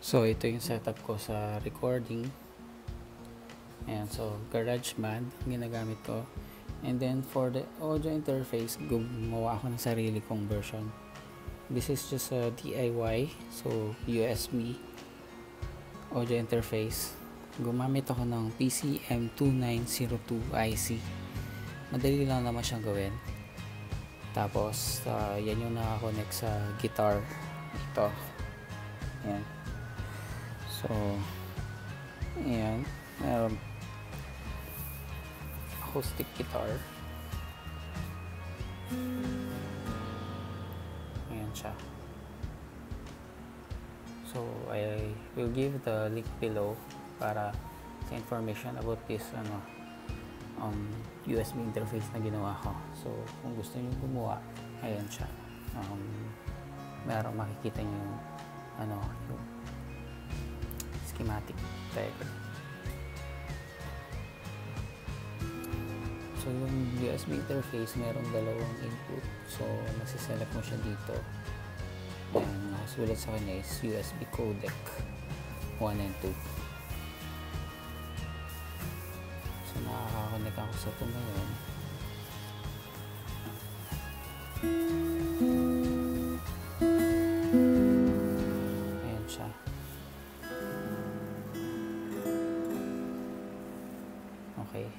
So ito yung setup ko sa recording. Ayan, so GarageBand ginagamit ko. And then for the audio interface, gumawa ako ng sarili kong version. This is just a DIY, so USB audio interface. Gumamit ako ng PCM2902 IC. Madali lang naman siyang gawin. Tapos yan yung nakakonect sa guitar. Ito. Ayan. So ayan, meron acoustic guitar. Ayan siya. So I will give the link below para sa information about this USB interface na ginawa ko. So kung gusto niyo gumawa, ayan siya. Meron makikita niyo yung schematic diagram. So yung USB interface, merong dalawang input. So nasiselect mo siya dito. And nakasulat sa kanya is USB codec 1 and 2. So nakaka-connect ako sa ito ngayon. Ayan siya. Okay.